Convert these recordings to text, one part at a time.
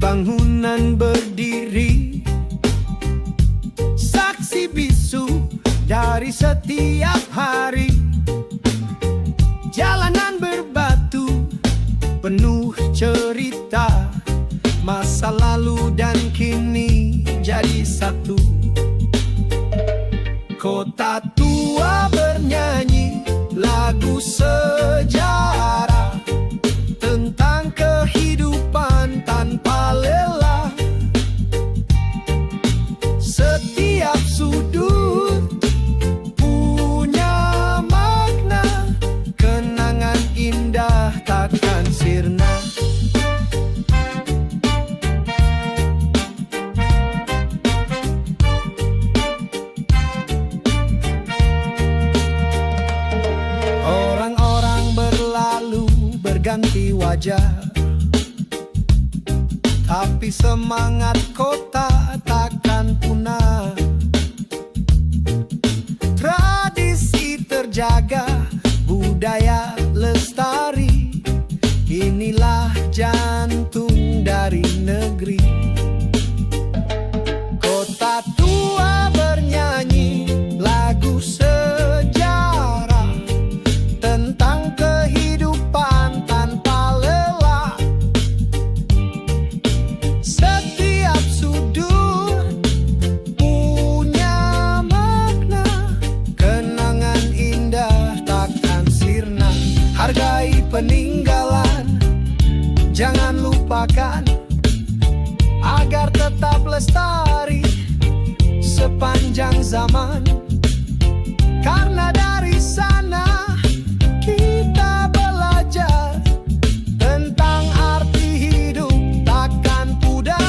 bangunan berdiri, saksi bisu dari setiap hari. Jalanan berbatu penuh cerita, masa lalu dan kini jadi satu. Kota tua bernyanyi lagu sejarah tentang kehidupan tanpa lelah. Setiap sudut punya makna, kenangan indah takkan sirna. Orang-orang berlalu berganti wajah, tapi semangat kota takkan punah. Tradisi terjaga, budaya lestari, inilah jantung dari negeri. Kota tua bernyanyi lagu sejarah tentang kehidupan tanpa lelah. Setiap sudut punya makna, kenangan indah takkan sirna. Hargai peninggalan, jangan lupakan, agar tetap lestari sepanjang zaman. Karena dari sana kita belajar tentang arti hidup takkan pudar.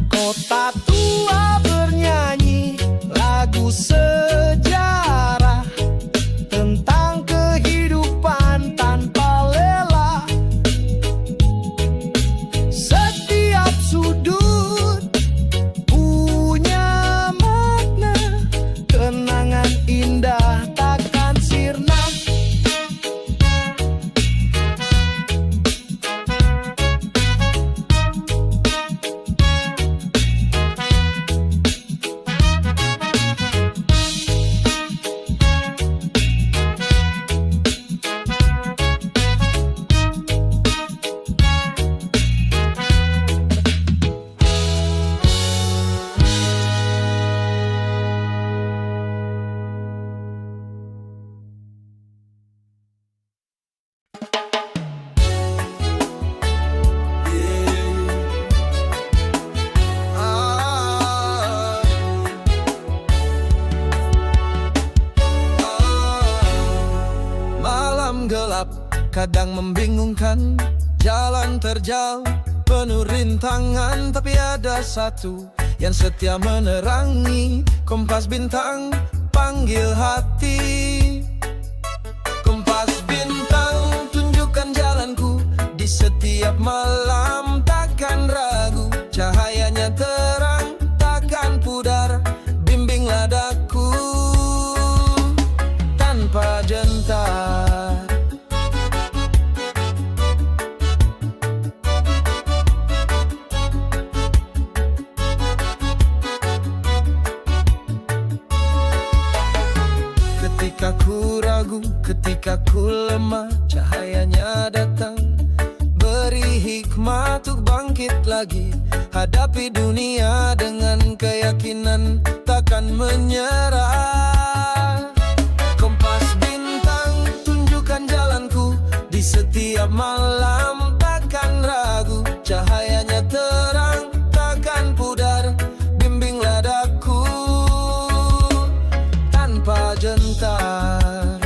Kota tua bernyanyi lagu sejarah tentang kehidupan tanpa lelah. Setiap sudut punya makna, kenangan indah takkan sirna. Malam gelap kadang membingungkan, jalan terjal penuh rintangan, tapi ada satu yang setia menerangi. Kompas bintang panggil hati. Kompas bintang tunjukkan jalanku, di setiap malam takkan ragu. Cahayanya terang takkan pudar, bimbinglah daku tanpa gentar. Ketika ku ragu, ketika ku lemah, cahayanya datang, beri hikmah untuk bangkit lagi. Hadapi dunia dengan keyakinan, takkan menyerah. Kompas bintang tunjukkan jalanku, di setiap malam takkan ragu. Cahayanya terang takkan pudar, bimbinglah daku tanpa gentar.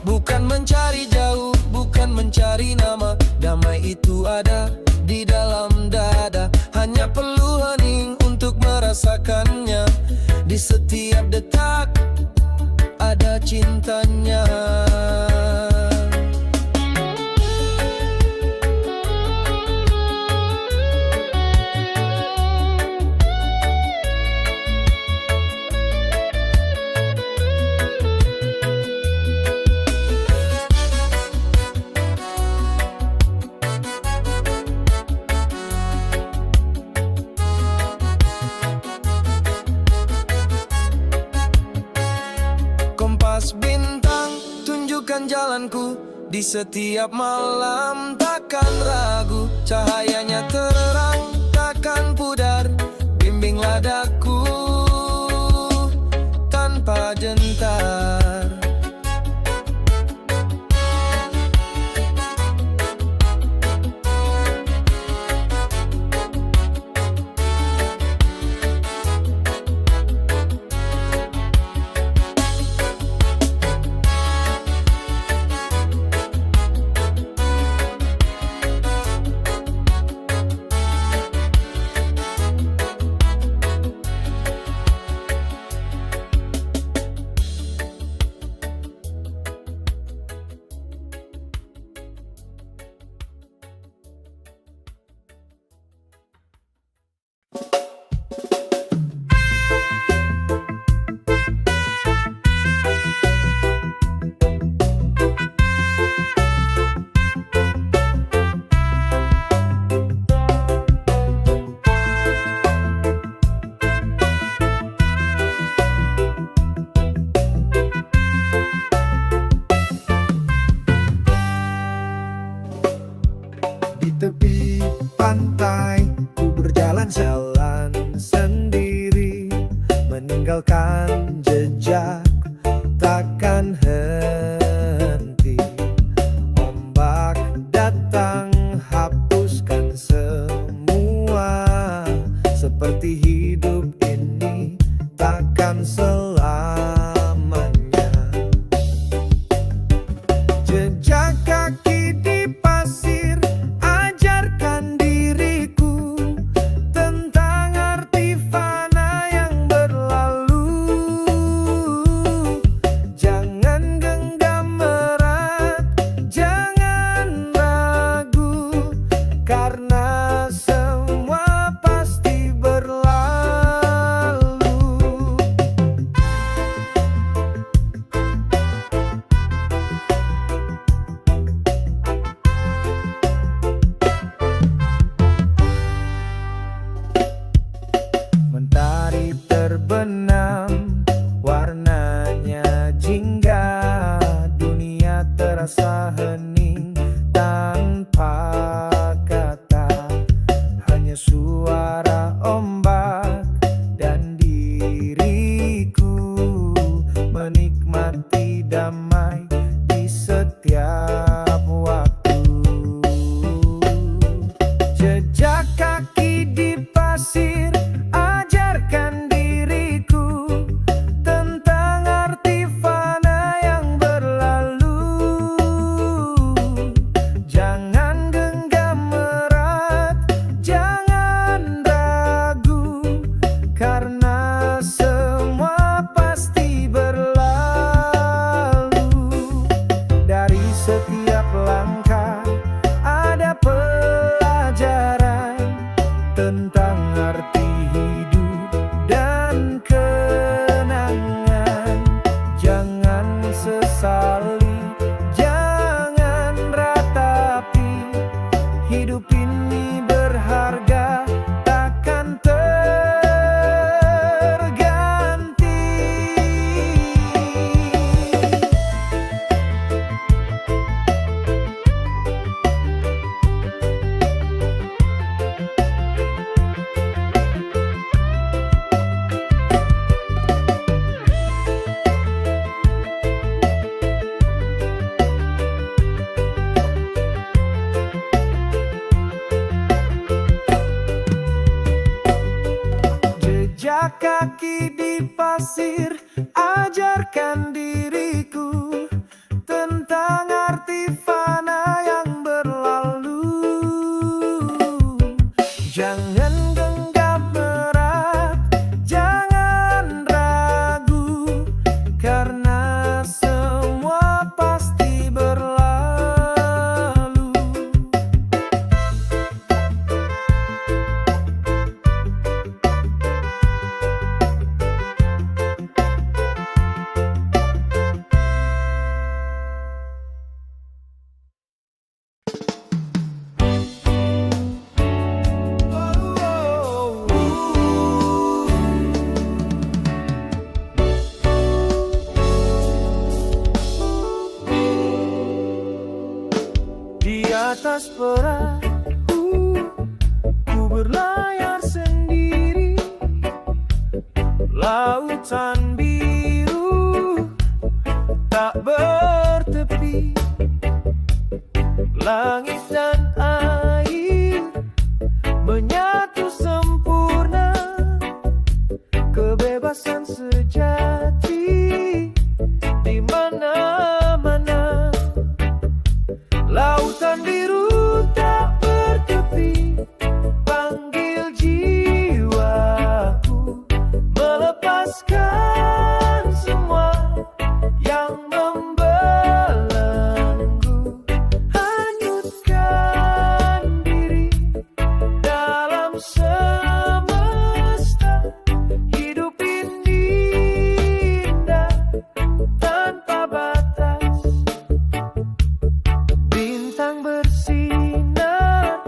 Bukan mencari jauh, bukan mencari nama, damai itu ada di dalam dada. Hanya perlu hening untuk merasakannya. Di setiap detak ada cintanya. Kompas bintang, tunjukkan jalanku. Di setiap malam takkan ragu. Cahayanya terang, takkan pudar. Bimbinglah daku tanpa gentar. Di tepi pantai ku berjalan-jalan sendiri, meninggalkan jejak takkan henti. Ombak datang hapuskan semua, seperti hidup ini takkan selamanya. Jejak kaki di pasir ajarkan diriku tentang arti fana yang berlalu. Jangan genggam erat, jangan ragu, karena semua pasti berlalu. Mentari terbenam, warnanya jingga, dunia terasa hening tanpa kata. Hanya suara ombak dan diriku menikmati damai di setiap waktu. Jejak kaki di pasir ajarkan diriku tentang arti fana yang berlalu. Jangan genggam erat, jangan ragu, karena semua pasti berlalu. Dari setiap langkah ada pelajaran tentang arti hidup dan kenangan. Jangan sesali, jangan ratapi, hidup ini berharga takkan terganti. Jejak kaki di pasir ajarkan diriku tentang arti fana yang berlalu. Jangan genggam erat, jangan ragu, atas perahu ku berlayar sendiri, lautan biru tak bertepi, langit dan air menyatu sempurna, kebebasan sejati di mana-mana. Lautan biru tak bertepi, panggil jiwaku, melepaskan semua yang membelenggu, hanyutkan diri dalam semesta. Hidup ini indah tanpa batas, bintang bersinar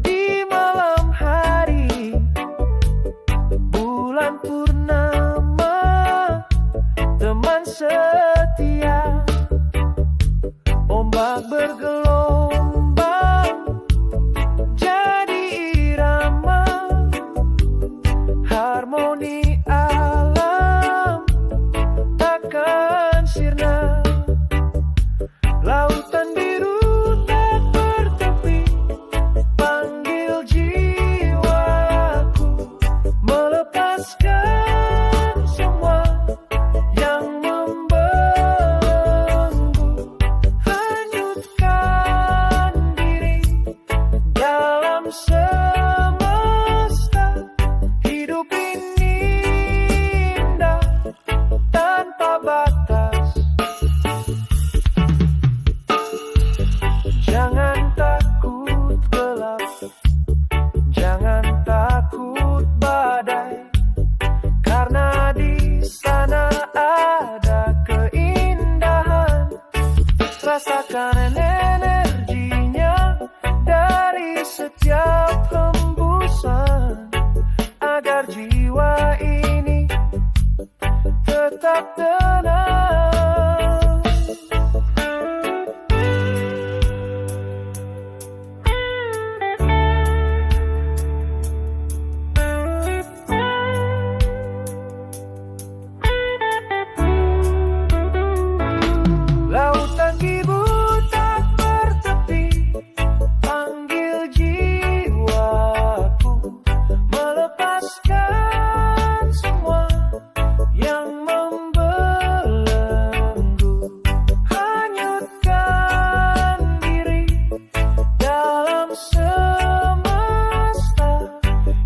di malam hari, bulan purnama teman setia, ombak bergelombang jadi irama, harmoni alam takkan sirna. Lautan biru tak bertepi, panggil jiwaku, melepaskan semua yang membelenggu, hanyutkan diri dalam semesta. Hidup ini indah tanpa batas. Jangan takut gelap, jangan takut badai, karena di sana ada keindahan. Rasakan energinya dari setiap hembusan, agar jiwa ini tetap tenang. Lautan biru tak bertepi, panggil jiwaku, melepaskan semua yang membelenggu, hanyutkan diri dalam semesta.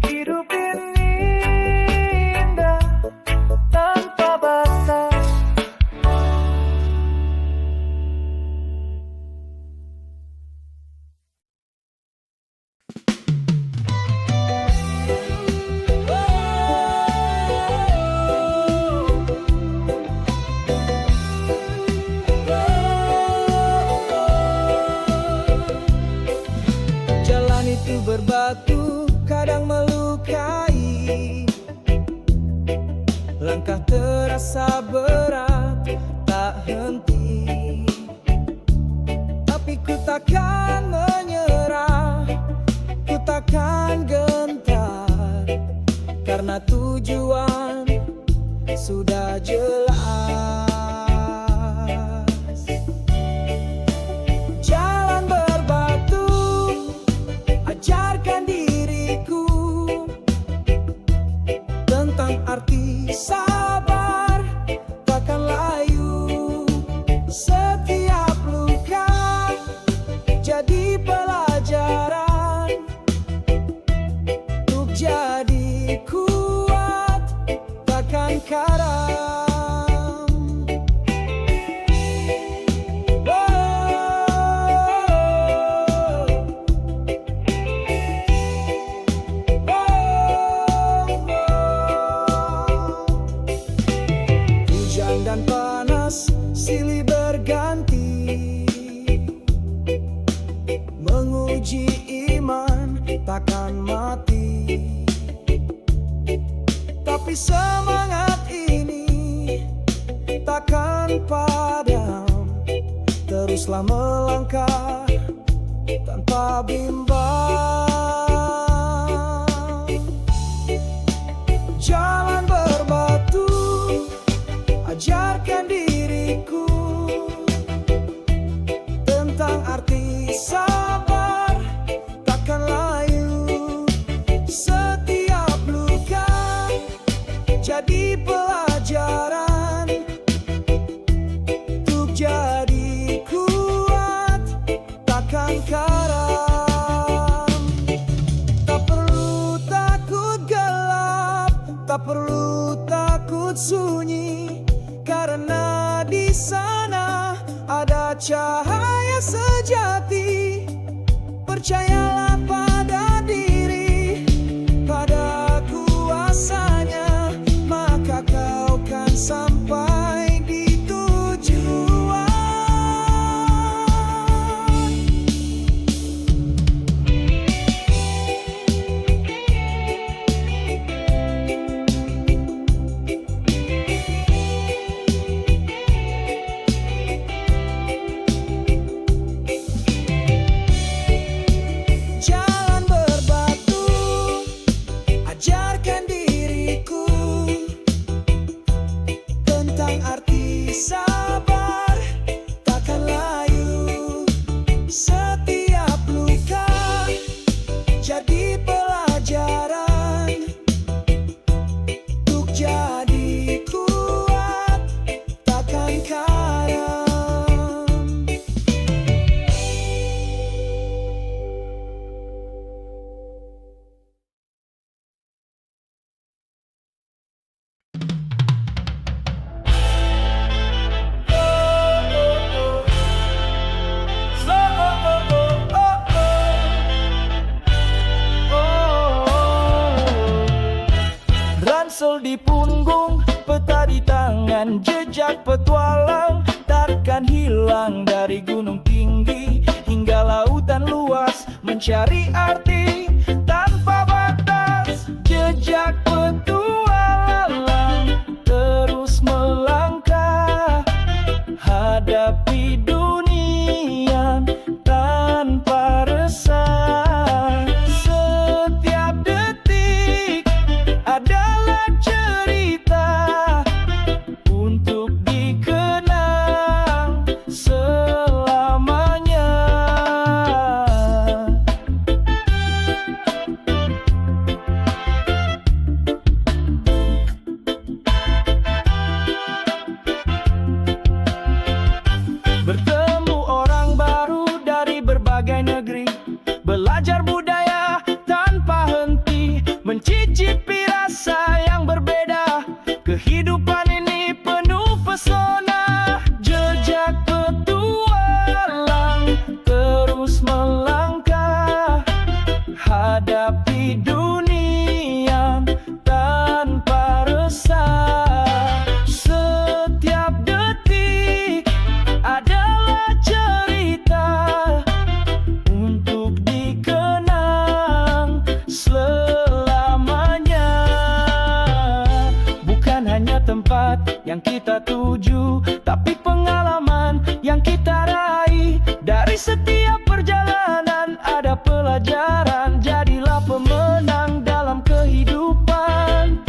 Hidup ini indah tanpa batas. Jalan itu berbatu, kadang melukai, langkah terasa berat, tak henti. Tapi ku takkan menyerah, ku takkan gentar, karena tujuan sudah jelas. Jalan berbatu, ajarkan diriku tentang arti sabar, takkan layu. Setiap luka jadi pelajaran untuk jadi kuat, takkan karam. Hujan dan panas silih berganti, menguji iman takkan mati. Tapi semangat ini takkan padam, teruslah melangkah tanpa bimbang. Jalan berbatu, ajarkan diriku tentang arti sabar, takkan layu. Setiap luka jadi pelajaran untuk jadi kuat, takkan karam. Tak perlu takut gelap, tak perlu takut sunyi, karena di sana ada cahaya sejati. Percayalah pada diri, pada kuasanya, maka kau kan sampai di tujuan. Jalan berbatu, ajarkan diriku tentang arti sabar, takkan layu. Setiap luka jadi pelajaran untuk jadi kuat, takkan karam. Ransel di punggung, peta di tangan, jejak petualang takkan hilang. Dari gunung tinggi hingga lautan luas, mencari arti tanpa batas. Jejak petualang terus melangkah, hadapi dunia tanpa resah. Setiap detik adalah cerita untuk dikenang selamanya. Bertemu orang baru dari berbagai negeri, belajar budaya tanpa henti, mencicipi rasa yang berbeda. Kehidupan ini penuh pesona. Jejak petualang terus melangkah, hadapi dunia tanpa resah. Setiap detik adalah cerita untuk dikenang selamanya. Bukan hanya tempat yang kita tuju, tapi pengalaman yang kita raih. Dari setiap perjalanan ada pelajaran, jadilah pemenang dalam kehidupan.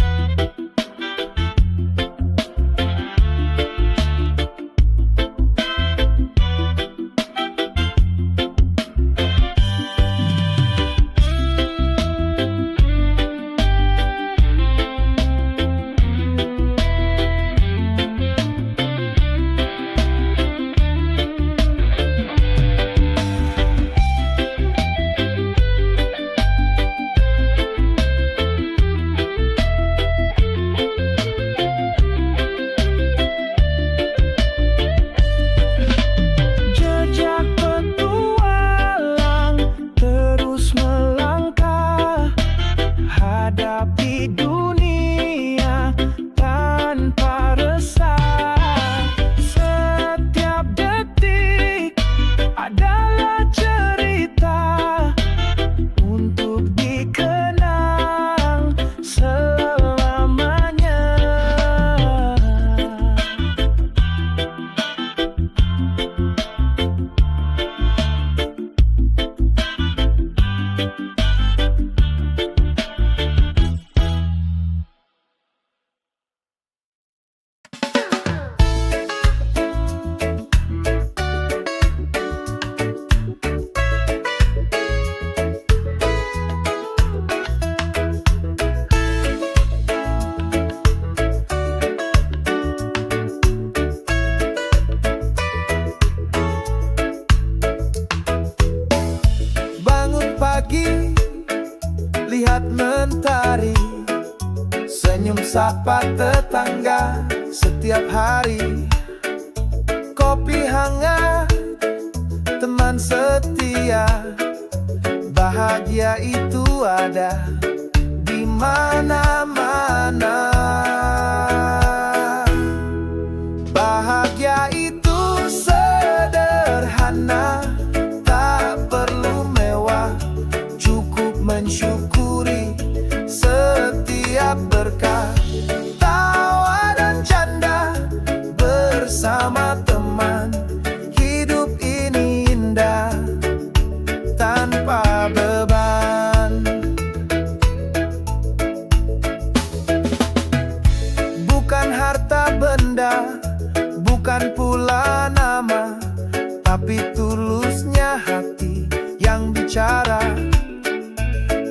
tetangga setiap hari. Kopi hangat, teman setia, bahagia itu ada di mana-mana. Bahagia itu sederhana, tak perlu mewah, cukup mensyukuri setiap berkah. Tawa dan canda bersama teman, hidup ini indah tanpa beban. Bukan harta benda, bukan pula nama, tapi tulusnya hati yang bicara.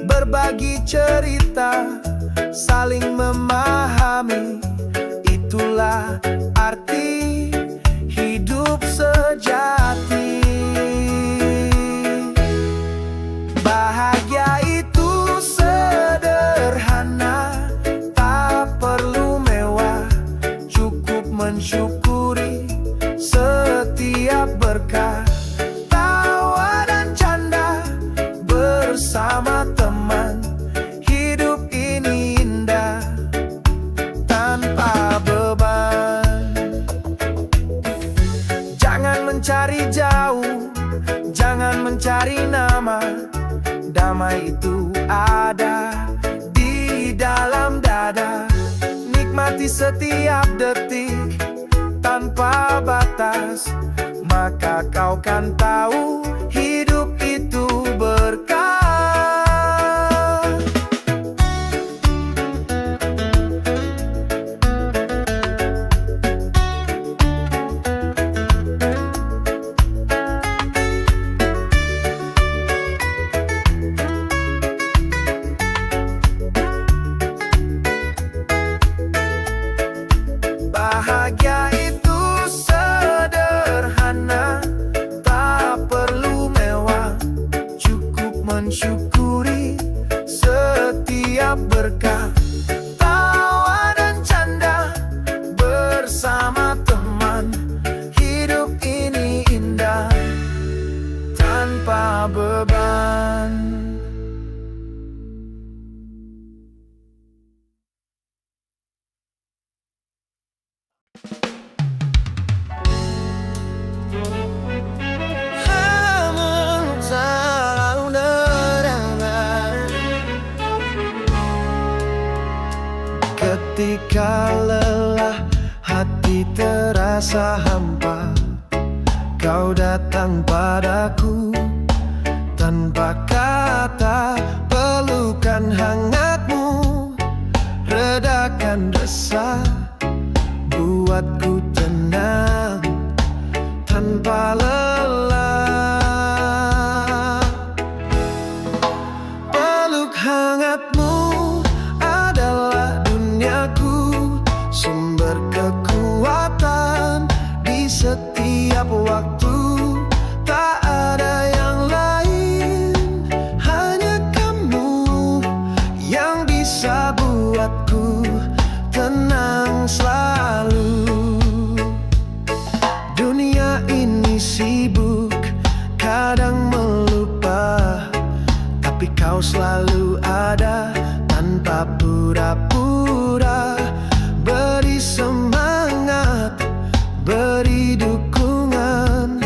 Berbagi cerita, saling memahami, itulah arti hidup sejati. Bahagia itu sederhana, tak perlu mewah, cukup mensyukuri setiap berkah. Tawa dan canda bersama teman, hidup ini indah tanpa beban. Jangan mencari jauh, jangan mencari nama, damai itu ada di dalam dada. Nikmati setiap detik tanpa batas, maka kau kan tahu hidup itu berkah. Bahagia itu sederhana, tak perlu mewah, cukup mensyukuri setiap berkah. Tawa dan canda bersama teman, hidup ini indah tanpa beban. Ketika lelah, hati terasa hampa, kau datang padaku tanpa kata. Pelukan hangatmu redakan resah, buatku tenang tanpa lelah. Peluk hangatmu adalah duniaku, sumber kekuatan di setiap waktu. Tak ada yang lain, hanya kamu yang bisa buatku tenang selalu. Dunia ini sibuk, kadang melupa, tapi kau selalu ada tanpa pura-pura. Beri semangat, beri dukungan,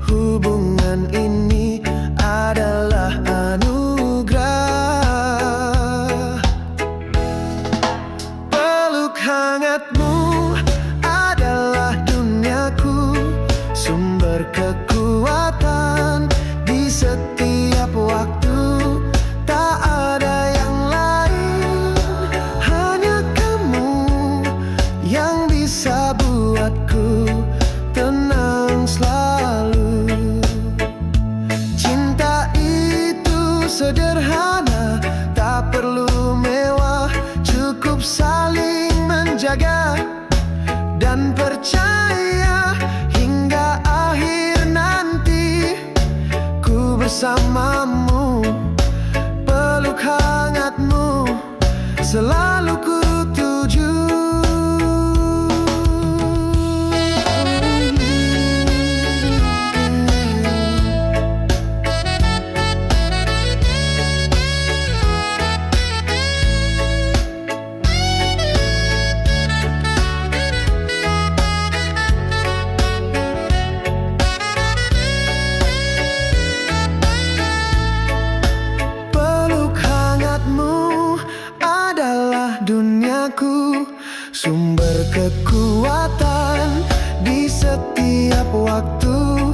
hubungan ini adalah anugerah. Peluk hangatmu adalah duniaku, sumber kekuatan di setiap waktu. Tak ada yang lain, hanya kamu yang bisa buatku tenang selalu. Cinta itu sederhana, tak perlu mewah, cukup saling menjaga dan percaya hingga akhir nanti. Ku bersamamu, peluk hangatmu selalu ku tuju. sumber kekuatan di setiap waktu.